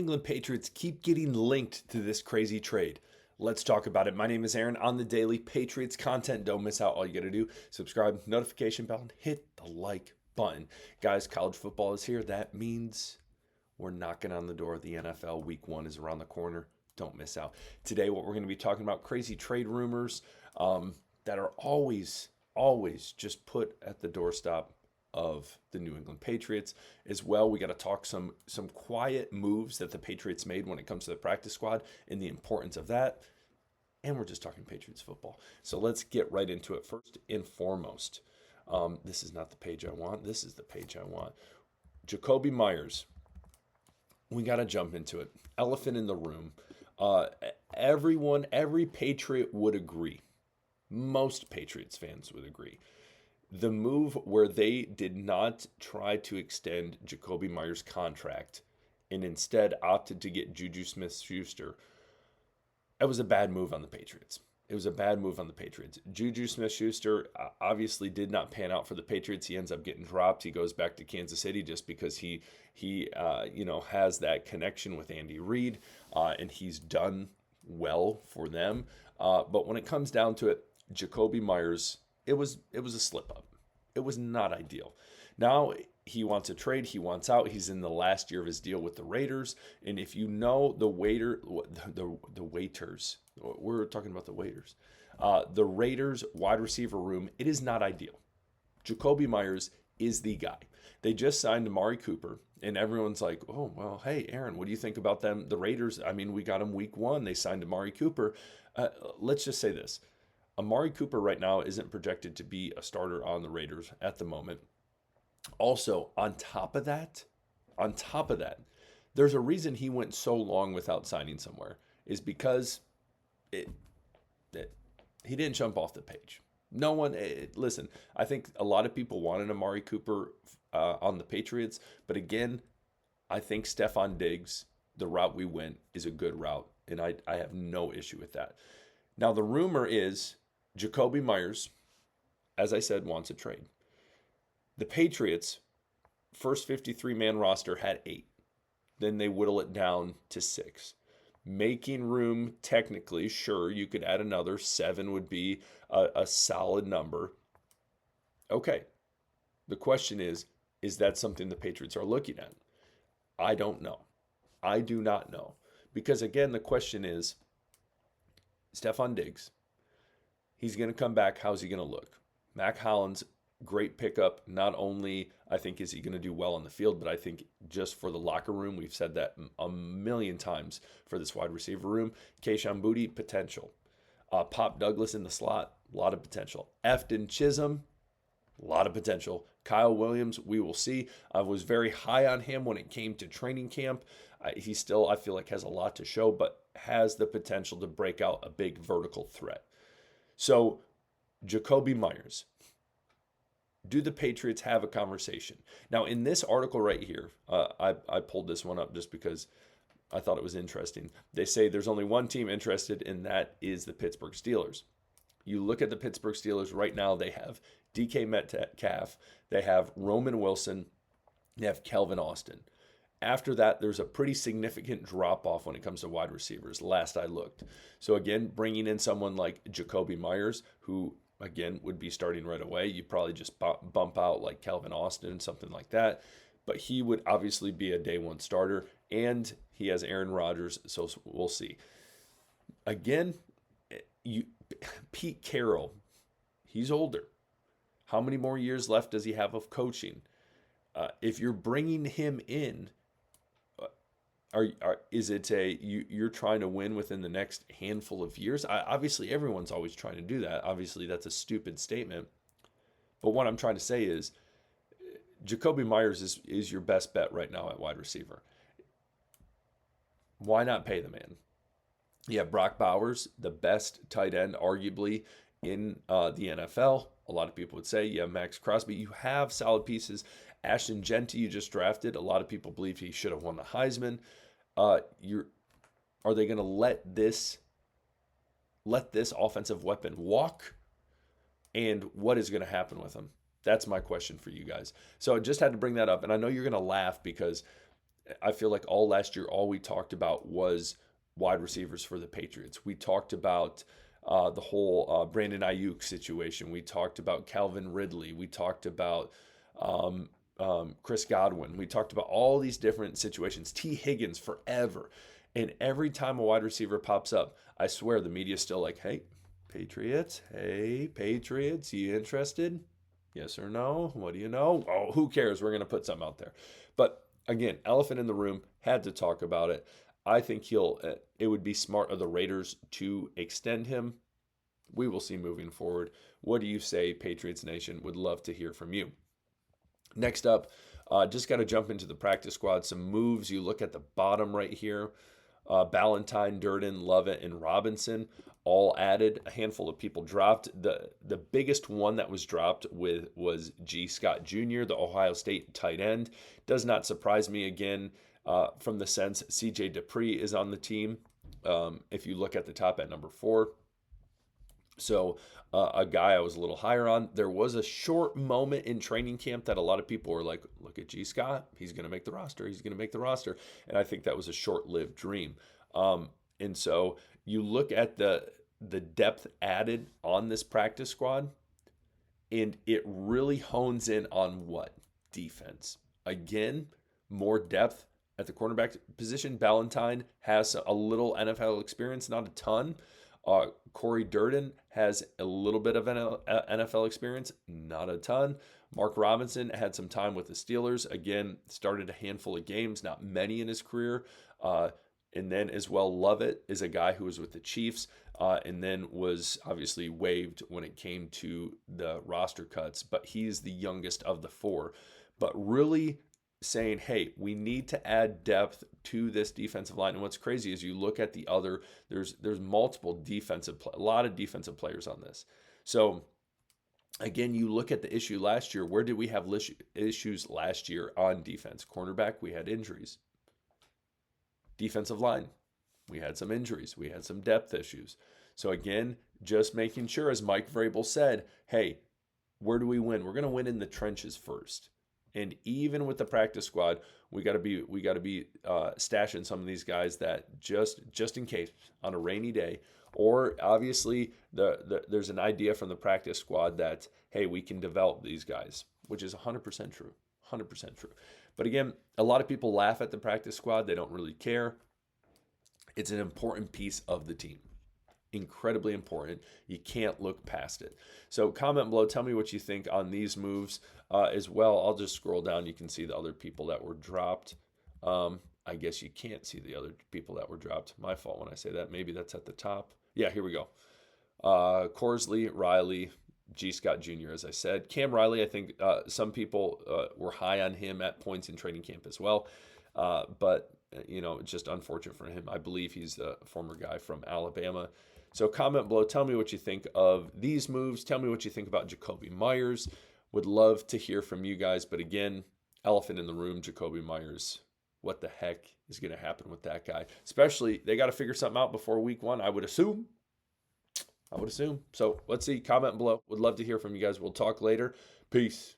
England Patriots keep getting linked to this crazy trade. Let's talk about it. My name is Aaron on the daily Patriots content. Don't miss out. All you got to do, subscribe, notification bell, and hit the like button. Guys, college football is here. That means we're knocking on the door of the NFL. Week 1 is around the corner. Don't miss out. Today, what we're going to be talking about, crazy trade rumors that are always just put at the doorstep of the New England Patriots. As well, we got to talk some quiet moves that the Patriots made when it comes to the practice squad and the importance of that. And we're just talking Patriots football. So let's get right into it. First and foremost, this is not the page I want. This is the page I want. Jakobi Meyers. We got to jump into it. Elephant in the room. Every Patriot would agree. Most Patriots fans would agree. The move where they did not try to extend Jakobi Meyers' contract and instead opted to get Juju Smith-Schuster, that was a bad move on the Patriots. It was a bad move on the Patriots. Juju Smith-Schuster obviously did not pan out for the Patriots. He ends up getting dropped. He goes back to Kansas City just because he has that connection with Andy Reid, and he's done well for them. But when it comes down to it, Jakobi Meyers, it was a slip up. It was not ideal. Now he wants a trade. He wants out. He's in the last year of his deal with the Raiders. And if you know the waiters, we're talking about the waiters, the Raiders wide receiver room, it is not ideal. Jakobi Meyers is the guy. They just signed Amari Cooper, and everyone's like, oh, well, hey, Aaron, what do you think about them? The Raiders, I mean, we got them week 1. They signed Amari Cooper. Let's just say this. Amari Cooper right now isn't projected to be a starter on the Raiders at the moment. Also, on top of that, there's a reason he went so long without signing somewhere, is because he didn't jump off the page. No one, listen, I think a lot of people wanted Amari Cooper on the Patriots, but again, I think Stephon Diggs, the route we went, is a good route, and I have no issue with that. Now, the rumor is Jakobi Meyers, as I said, wants a trade. The Patriots' first 53-man roster had 8. Then they whittle it down to 6. Making room, technically, sure, you could add another. 7 would be a solid number. Okay. The question is that something the Patriots are looking at? I don't know. I do not know. Because, again, the question is, Stephon Diggs, he's going to come back. How's he going to look? Mac Hollins, great pickup. Not only, I think, is he going to do well on the field, but I think just for the locker room, we've said that a million times for this wide receiver room. Kayshon Boutte, potential. Pop Douglas in the slot, a lot of potential. Efton Chisholm, a lot of potential. Kyle Williams, we will see. I was very high on him when it came to training camp. He still, I feel like, has a lot to show, but has the potential to break out a big vertical threat. So, Jakobi Meyers, do the Patriots have a conversation? Now, in this article right here, I pulled this one up just because I thought it was interesting. They say there's only one team interested, and that is the Pittsburgh Steelers. You look at the Pittsburgh Steelers right now, they have DK Metcalf, they have Roman Wilson, they have Calvin Austin. After that, there's a pretty significant drop-off when it comes to wide receivers, last I looked. So again, bringing in someone like Jakobi Meyers, who, again, would be starting right away. You probably just bump out like Calvin Austin, something like that. But he would obviously be a day 1 starter, and he has Aaron Rodgers, so we'll see. Again, Pete Carroll, he's older. How many more years left does he have of coaching? If you're bringing him in, is it you're trying to win within the next handful of years? Obviously, everyone's always trying to do that. Obviously, that's a stupid statement. But what I'm trying to say is Jakobi Meyers is your best bet right now at wide receiver. Why not pay the man? You have Brock Bowers, the best tight end, arguably, in the NFL. A lot of people would say, yeah, Max Crosby. You have solid pieces. Ashton Genty, you just drafted. A lot of people believe he should have won the Heisman. Are they going to let this offensive weapon walk? And what is going to happen with him? That's my question for you guys. So I just had to bring that up. And I know you're going to laugh because I feel like all last year, all we talked about was wide receivers for the Patriots. We talked about the whole Brandon Ayuk situation. We talked about Calvin Ridley. We talked about Chris Godwin. We talked about all these different situations. T. Higgins forever. And every time a wide receiver pops up, I swear the media's still like, hey, Patriots, you interested? Yes or no? What do you know? Oh, who cares? We're going to put something out there. But again, elephant in the room, had to talk about it. I think it would be smart of the Raiders to extend him. We will see moving forward. What do you say, Patriots Nation? Would love to hear from you. Next up, just got to jump into the practice squad. Some moves. You look at the bottom right here. Ballantyne, Durden, Lovett, and Robinson all added. A handful of people dropped. The biggest one that was dropped was G. Scott Jr., the Ohio State tight end. Does not surprise me again from the sense C.J. Dupree is on the team. If you look at the top at number 4. So a guy I was a little higher on. There was a short moment in training camp that a lot of people were like, look at G. Scott. He's going to make the roster. He's going to make the roster. And I think that was a short-lived dream. And so you look at the depth added on this practice squad, and it really hones in on what? Defense. Again, more depth at the cornerback position. Ballantyne has a little NFL experience, not a ton. Corey Durden has a little bit of NFL experience, not a ton. Mark Robinson had some time with the Steelers. Again, started a handful of games, not many in his career. And then as well, Lovett is a guy who was with the Chiefs and then was obviously waived when it came to the roster cuts. But he's the youngest of the 4. But really saying, hey, we need to add depth to this defensive line. And what's crazy is you look at the other, there's multiple a lot of defensive players on this. So again, you look at the issue last year. Where did we have issues last year on defense? Cornerback, we had injuries. Defensive line, we had some injuries. We had some depth issues. So again, just making sure, as Mike Vrabel said, hey, where do we win? We're going to win in the trenches first. And even with the practice squad, we got to be stashing some of these guys that just in case on a rainy day, or obviously there's an idea from the practice squad that, hey, we can develop these guys, which is 100% true, 100% true. But again, a lot of people laugh at the practice squad. They don't really care. It's an important piece of the team. Incredibly important. You can't look past it. So comment below. Tell me what you think on these moves as well. I'll just scroll down. You can see the other people that were dropped. I guess you can't see the other people that were dropped. My fault when I say that. Maybe that's at the top. Yeah, here we go. Corsley, Riley, G. Scott Jr., as I said. Cam Riley, I think some people were high on him at points in training camp as well. But, it's just unfortunate for him. I believe he's a former guy from Alabama. So comment below. Tell me what you think of these moves. Tell me what you think about Jakobi Meyers. Would love to hear from you guys. But again, elephant in the room, Jakobi Meyers. What the heck is going to happen with that guy? Especially, they got to figure something out before week 1, I would assume. So let's see. Comment below. Would love to hear from you guys. We'll talk later. Peace.